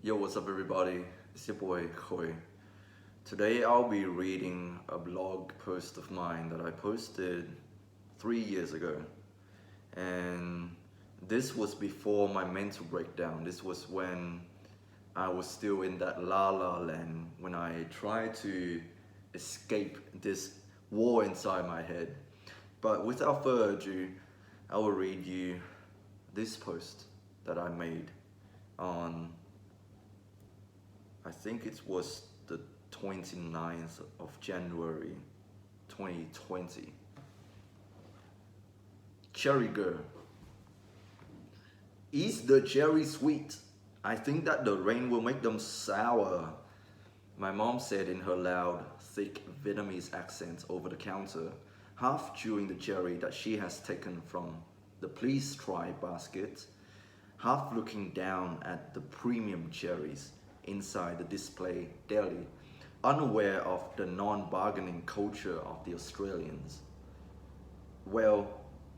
Yo, what's up everybody? It's your boy Khoi. Today I'll be reading a blog post of mine that I posted 3 years ago. And this was before my mental breakdown. This was when I was still in that la la land, when I tried to escape this war inside my head. But without further ado, I will read you this post that I made on, I think it was the 29th of January 2020. Cherry Girl. Is the cherry sweet? I think that the rain will make them sour. My mom said in her loud, thick Vietnamese accent over the counter, half chewing the cherry that she has taken from the please try basket, half looking down at the premium cherries inside the display deli, unaware of the non-bargaining culture of the Australians. Well,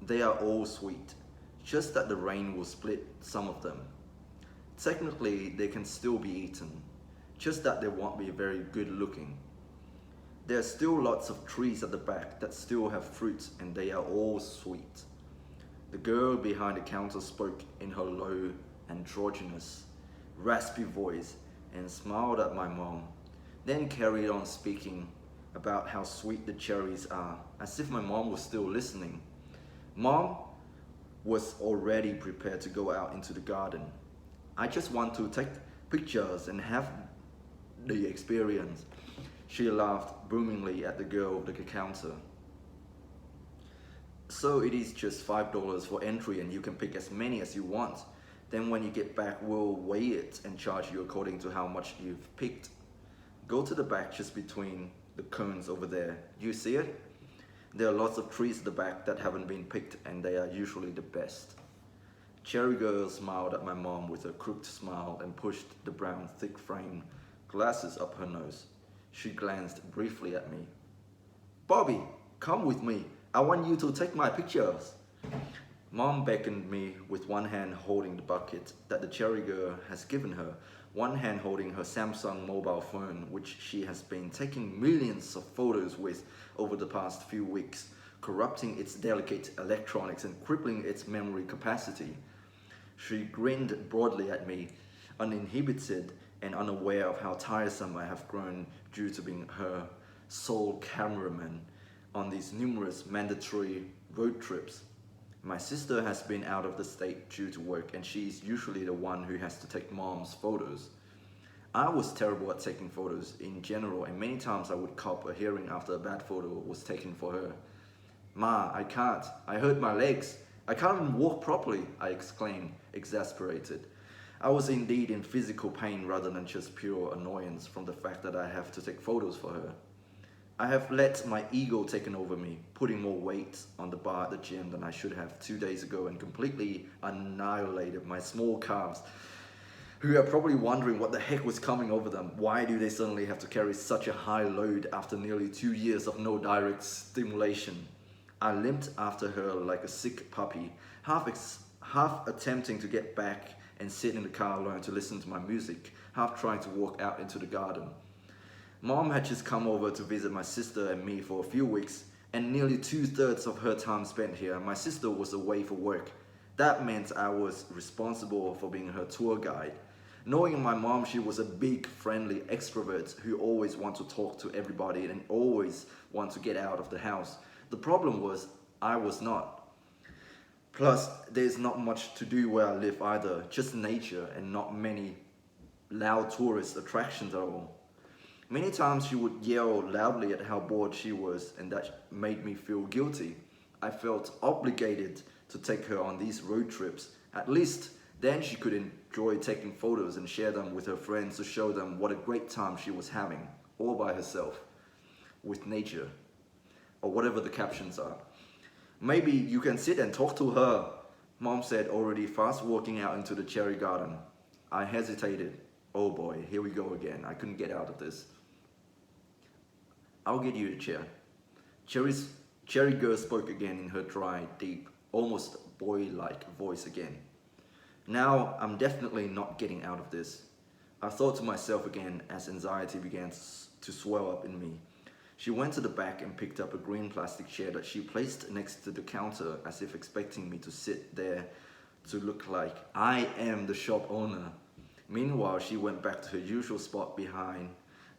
they are all sweet, just that the rain will split some of them. Technically, they can still be eaten, just that they won't be very good looking. There are still lots of trees at the back that still have fruit and they are all sweet. The girl behind the counter spoke in her low, androgynous, raspy voice and smiled at my mom, then carried on speaking about how sweet the cherries are, as if my mom was still listening. Mom was already prepared to go out into the garden. I just want to take pictures and have the experience. She laughed boomingly at the girl at the counter. So it is just $5 for entry and you can pick as many as you want. Then when you get back, we'll weigh it and charge you according to how much you've picked. Go to the back just between the cones over there. You see it? There are lots of trees at the back that haven't been picked and they are usually the best. Cherry Girl smiled at my mom with a crooked smile and pushed the brown thick-framed glasses up her nose. She glanced briefly at me. Bobby, come with me. I want you to take my pictures. Mom beckoned me with one hand holding the bucket that the Cherry Girl has given her, one hand holding her Samsung mobile phone, which she has been taking millions of photos with over the past few weeks, corrupting its delicate electronics and crippling its memory capacity. She grinned broadly at me, uninhibited and unaware of how tiresome I have grown due to being her sole cameraman on these numerous mandatory road trips. My sister has been out of the state due to work and she is usually the one who has to take mom's photos. I was terrible at taking photos in general and many times I would cop a hearing after a bad photo was taken for her. Ma, I can't. I hurt my legs. I can't even walk properly, I exclaimed, exasperated. I was indeed in physical pain rather than just pure annoyance from the fact that I have to take photos for her. I have let my ego taken over me, putting more weight on the bar at the gym than I should have 2 days ago and completely annihilated my small calves, who are probably wondering what the heck was coming over them. Why do they suddenly have to carry such a high load after nearly 2 years of no direct stimulation? I limped after her like a sick puppy, half attempting to get back and sit in the car alone to listen to my music, half trying to walk out into the garden. Mom had just come over to visit my sister and me for a few weeks, and nearly 2/3 of her time spent here. My sister was away for work. That meant I was responsible for being her tour guide. Knowing my mom, she was a big, friendly extrovert who always wanted to talk to everybody and always wanted to get out of the house. The problem was, I was not. Plus, there's not much to do where I live either, just nature and not many loud tourist attractions at all. Many times she would yell loudly at how bored she was and that made me feel guilty. I felt obligated to take her on these road trips. At least then she could enjoy taking photos and share them with her friends to show them what a great time she was having, all by herself, with nature, or whatever the captions are. Maybe you can sit and talk to her, Mom said, already fast walking out into the cherry garden. I hesitated. Oh boy, here we go again. I couldn't get out of this. I'll get you a chair. Cherry Girl spoke again in her dry, deep, almost boy-like voice again. Now I'm definitely not getting out of this. I thought to myself again as anxiety began to swell up in me. She went to the back and picked up a green plastic chair that she placed next to the counter as if expecting me to sit there to look like I am the shop owner. Meanwhile, she went back to her usual spot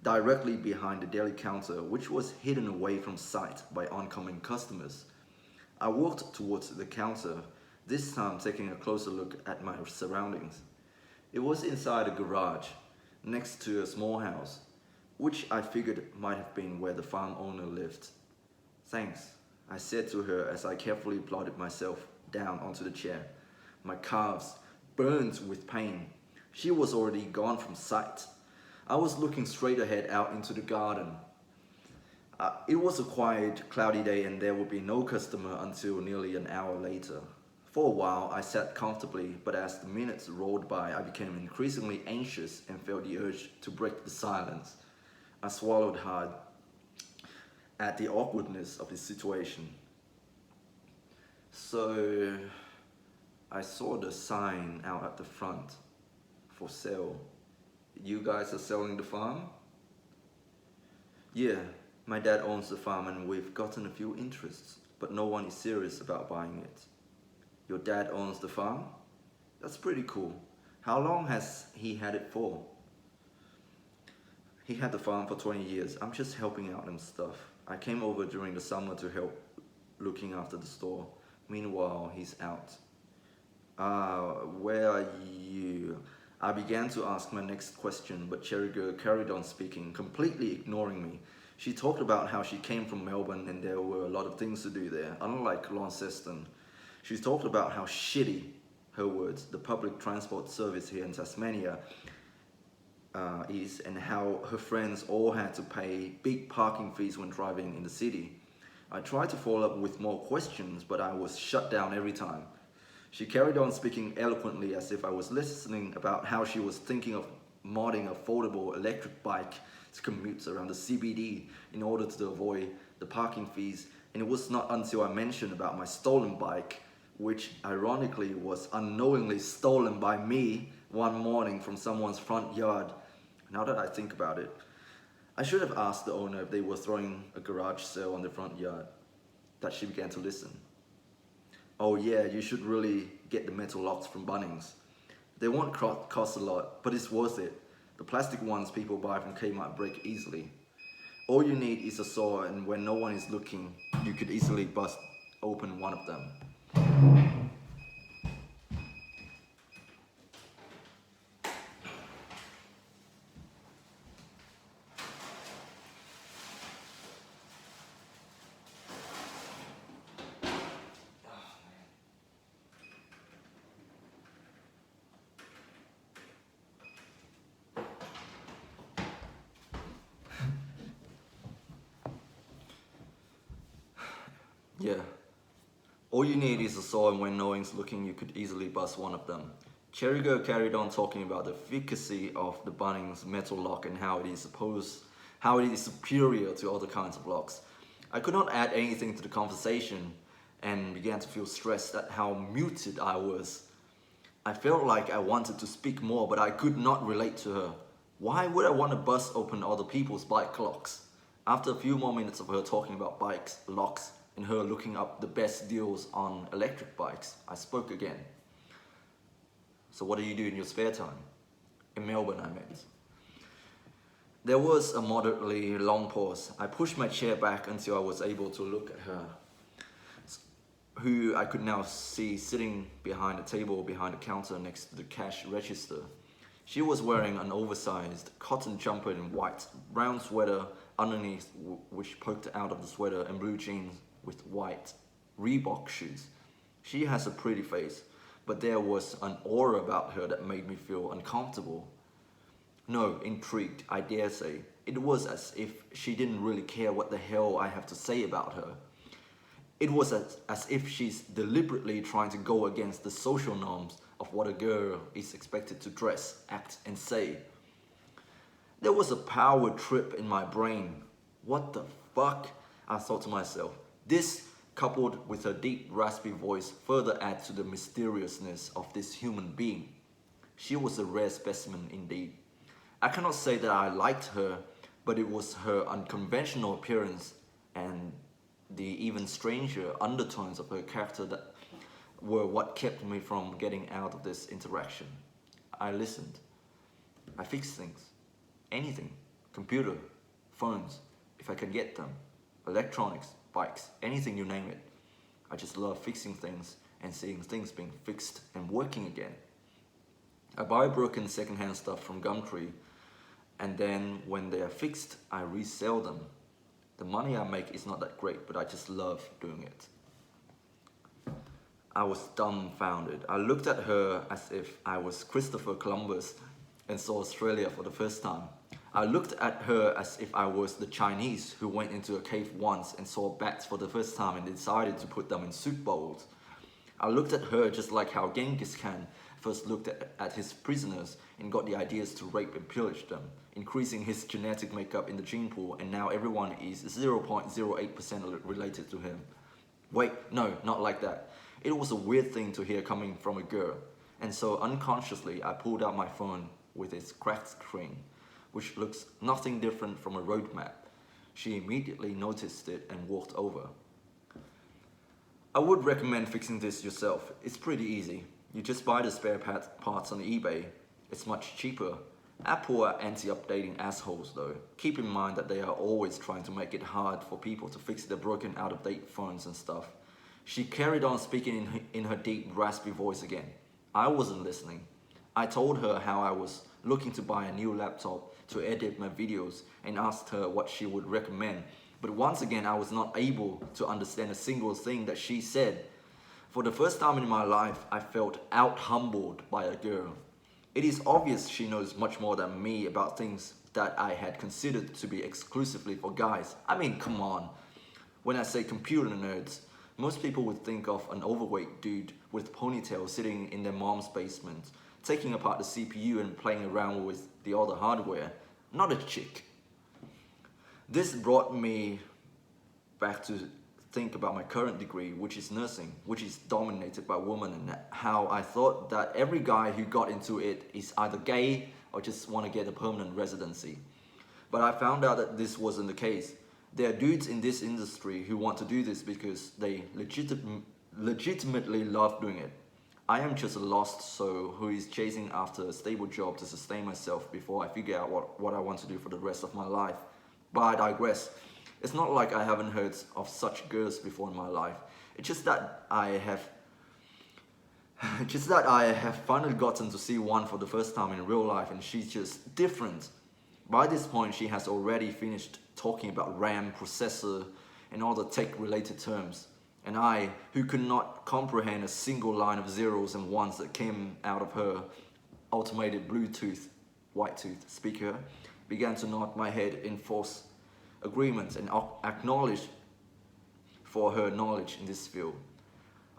directly behind the deli counter, which was hidden away from sight by oncoming customers. I walked towards the counter, this time taking a closer look at my surroundings. It was inside a garage, next to a small house, which I figured might have been where the farm owner lived. Thanks, I said to her as I carefully plodded myself down onto the chair, my calves burned with pain. She was already gone from sight. I was looking straight ahead out into the garden. It was a quiet, cloudy day and there would be no customer until nearly an hour later. For a while, I sat comfortably, but as the minutes rolled by, I became increasingly anxious and felt the urge to break the silence. I swallowed hard at the awkwardness of the situation. So, I saw the sign out at the front, for sale. You guys are selling the farm? Yeah, my dad owns the farm and we've gotten a few interests, but no one is serious about buying it. Your dad owns the farm? That's pretty cool. How long has he had it for? He had the farm for 20 years. I'm just helping out and stuff. I came over during the summer to help looking after the store. Meanwhile, he's out. Where are you? I began to ask my next question, but Cherry Girl carried on speaking, completely ignoring me. She talked about how she came from Melbourne and there were a lot of things to do there, unlike Launceston. She talked about how shitty, her words, the public transport service here in Tasmania is, and how her friends all had to pay big parking fees when driving in the city. I tried to follow up with more questions, but I was shut down every time. She carried on speaking eloquently as if I was listening about how she was thinking of modding a foldable electric bike to commute around the CBD in order to avoid the parking fees. And it was not until I mentioned about my stolen bike, which ironically was unknowingly stolen by me one morning from someone's front yard. Now that I think about it, I should have asked the owner if they were throwing a garage sale on the front yard, that she began to listen. Oh yeah, you should really get the metal locks from Bunnings. They won't cost a lot, but it's worth it. The plastic ones people buy from Kmart break easily. All you need is a saw, and when no one is looking, you could easily bust open one of them. Yeah. All you need is a saw, and when no one's looking, you could easily bust one of them. Cherry Girl carried on talking about the efficacy of the Bunnings metal lock and how it is superior to other kinds of locks. I could not add anything to the conversation and began to feel stressed at how muted I was. I felt like I wanted to speak more, but I could not relate to her. Why would I want to bust open other people's bike locks? After a few more minutes of her talking about bikes, locks, and her looking up the best deals on electric bikes, I spoke again. So what do you do in your spare time? In Melbourne, I meant. There was a moderately long pause. I pushed my chair back until I was able to look at her, who I could now see sitting behind a table behind the counter next to the cash register. She was wearing an oversized cotton jumper in white, brown sweater underneath which poked out of the sweater, and blue jeans with white Reebok shoes. She has a pretty face, but there was an aura about her that made me feel uncomfortable. No, intrigued, I dare say. It was as if she didn't really care what the hell I have to say about her. It was as if she's deliberately trying to go against the social norms of what a girl is expected to dress, act, and say. There was a power trip in my brain. What the fuck? I thought to myself. This, coupled with her deep, raspy voice, further adds to the mysteriousness of this human being. She was a rare specimen indeed. I cannot say that I liked her, but it was her unconventional appearance and the even stranger undertones of her character that were what kept me from getting out of this interaction. I listened. I fixed things. Anything. Computer, phones, if I can get them. Electronics, bikes, anything you name it. I just love fixing things and seeing things being fixed and working again. I buy broken secondhand stuff from Gumtree, and then when they are fixed, I resell them. The money I make is not that great, but I just love doing it. I was dumbfounded. I looked at her as if I was Christopher Columbus and saw Australia for the first time. I looked at her as if I was the Chinese who went into a cave once and saw bats for the first time and decided to put them in soup bowls. I looked at her just like how Genghis Khan first looked at his prisoners and got the ideas to rape and pillage them, increasing his genetic makeup in the gene pool, and now everyone is 0.08% related to him. Wait, no, not like that. It was a weird thing to hear coming from a girl, and so unconsciously I pulled out my phone with its cracked screen, which looks nothing different from a road map. She immediately noticed it and walked over. I would recommend fixing this yourself. It's pretty easy. You just buy the spare parts on eBay. It's much cheaper. Apple are anti-updating assholes though. Keep in mind that they are always trying to make it hard for people to fix their broken out-of-date phones and stuff. She carried on speaking in her deep, raspy voice again. I wasn't listening. I told her how I was looking to buy a new laptop to edit my videos and asked her what she would recommend. But once again, I was not able to understand a single thing that she said. For the first time in my life, I felt out-humbled by a girl. It is obvious she knows much more than me about things that I had considered to be exclusively for guys. I mean, come on. When I say computer nerds, most people would think of an overweight dude with ponytail sitting in their mom's basement, taking apart the CPU and playing around with the other hardware, not a chick. This brought me back to think about my current degree, which is nursing, which is dominated by women, and how I thought that every guy who got into it is either gay or just want to get a permanent residency. But I found out that this wasn't the case. There are dudes in this industry who want to do this because they legitimately love doing it. I am just a lost soul who is chasing after a stable job to sustain myself before I figure out what I want to do for the rest of my life. But I digress. It's not like I haven't heard of such girls before in my life. It's just that I have finally gotten to see one for the first time in real life, and she's just different. By this point, she has already finished talking about RAM, processor, and all the tech-related terms. And I, who could not comprehend a single line of zeros and ones that came out of her automated Bluetooth, white-tooth speaker, began to nod my head in force agreement and acknowledge for her knowledge in this field.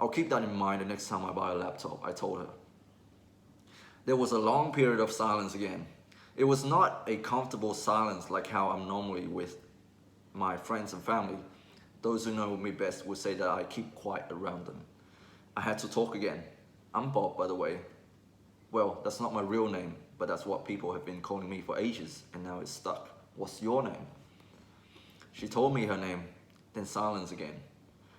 I'll keep that in mind the next time I buy a laptop, I told her. There was a long period of silence again. It was not a comfortable silence like how I'm normally with my friends and family. Those who know me best would say that I keep quiet around them. I had to talk again. I'm Bob, by the way. Well, that's not my real name, but that's what people have been calling me for ages, and now it's stuck. What's your name? She told me her name, then silence again.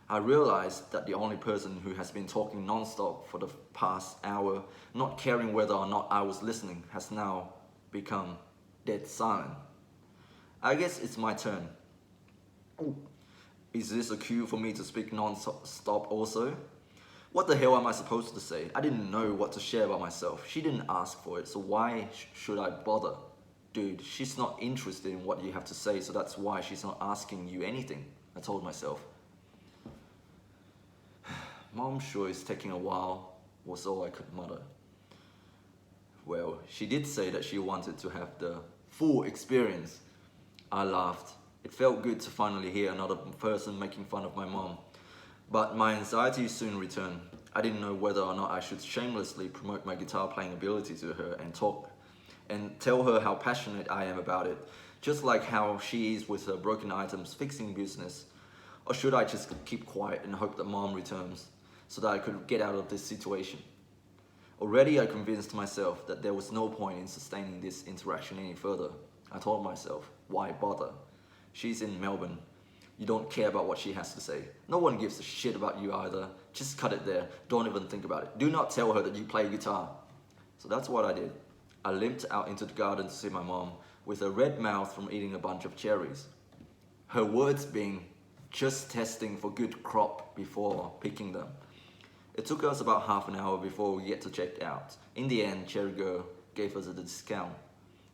I realized that the only person who has been talking non-stop for the past hour, not caring whether or not I was listening, has now become dead silent. I guess it's my turn. Ooh. Is this a cue for me to speak non-stop also? What the hell am I supposed to say? I didn't know what to share about myself. She didn't ask for it, so why should I bother? Dude, she's not interested in what you have to say, so that's why she's not asking you anything, I told myself. Mom sure is taking a while, was all I could mutter. Well, she did say that she wanted to have the full experience. I laughed. It felt good to finally hear another person making fun of my mom. But my anxiety soon returned. I didn't know whether or not I should shamelessly promote my guitar playing ability to her and tell her how passionate I am about it, just like how she is with her broken items fixing business. Or should I just keep quiet and hope that Mom returns so that I could get out of this situation? Already I convinced myself that there was no point in sustaining this interaction any further. I told myself, why bother? She's in Melbourne. You don't care about what she has to say. No one gives a shit about you either. Just cut it there. Don't even think about it. Do not tell her that you play guitar. So that's what I did. I limped out into the garden to see my mom with a red mouth from eating a bunch of cherries. Her words being, just testing for good crop before picking them. It took us about half an hour before we get to check out. In the end, Cherry Girl gave us a discount.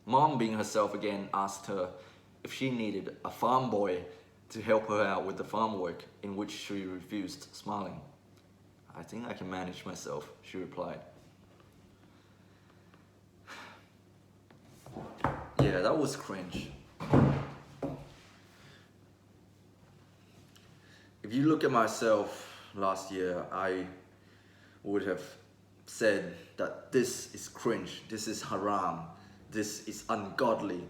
Mom, being herself again, asked her if she needed a farm boy to help her out with the farm work, in which she refused, smiling. I think I can manage myself, she replied. Yeah, that was cringe. If you look at myself last year, I would have said that this is cringe, this is haram, this is ungodly.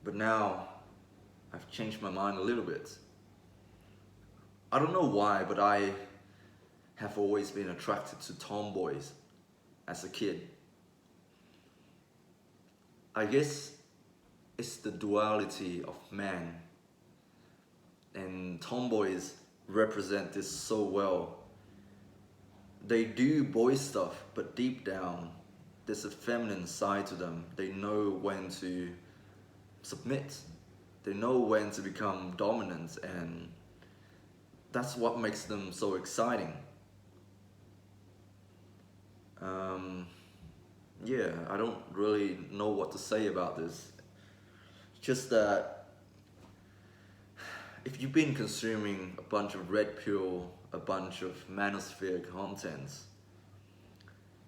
But now, I've changed my mind a little bit. I don't know why, but I have always been attracted to tomboys as a kid. I guess it's the duality of man, and tomboys represent this so well. They do boy stuff, but deep down, there's a feminine side to them. They know when to submit. They know when to become dominant, and that's what makes them so exciting. Yeah, I don't really know what to say about this. Just that if you've been consuming a bunch of red pill, a bunch of manosphere contents,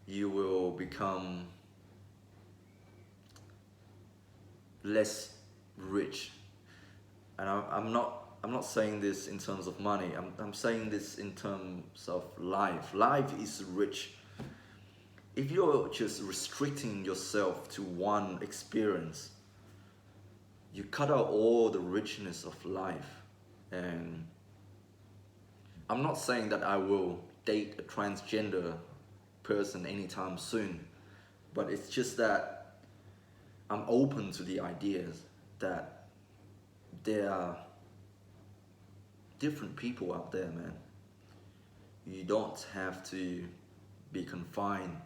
you will become less rich. And I'm not saying this in terms of money. I'm saying this in terms of life. Life is rich. If you're just restricting yourself to one experience, you cut out all the richness of life. And I'm not saying that I will date a transgender person anytime soon, but it's just that I'm open to the ideas that there are different people out there, man. You don't have to be confined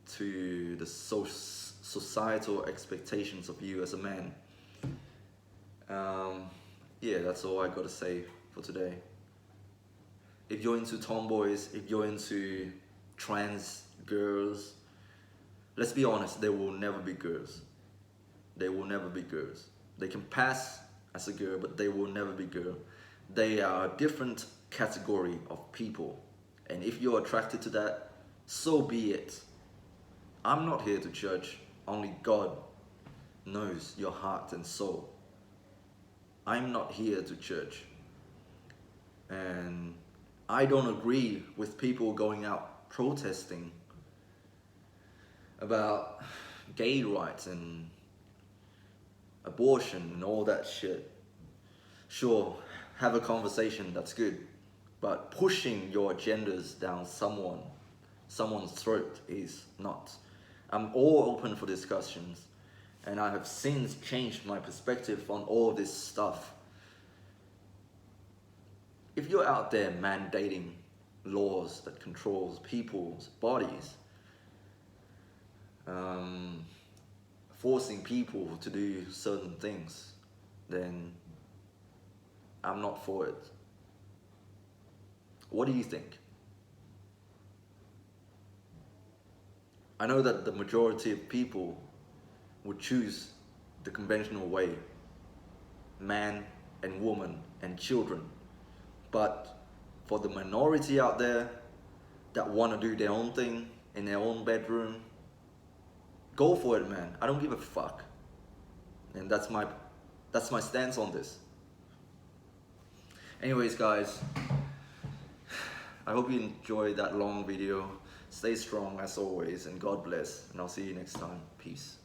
to the societal expectations of you as a man. Yeah, that's all I gotta say for today. If you're into tomboys, if you're into trans girls, let's be honest, they will never be girls. They will never be girls. They can pass as a girl, but they will never be girl. They are a different category of people. And if you're attracted to that, so be it. I'm not here to judge. Only God knows your heart and soul. I'm not here to judge. And I don't agree with people going out protesting about gay rights and abortion and all that shit. Sure, have a conversation, that's good. But pushing your agendas down someone's throat is not. I'm all open for discussions. And I have since changed my perspective on all this stuff. If you're out there mandating laws that controls people's bodies, forcing people to do certain things, then I'm not for it. What do you think? I know that the majority of people would choose the conventional way, man and woman and children. But for the minority out there that want to do their own thing in their own bedroom, go for it, man. I don't give a fuck. And that's my stance on this. Anyways, guys, I hope you enjoyed that long video. Stay strong as always, and God bless. And I'll see you next time. Peace.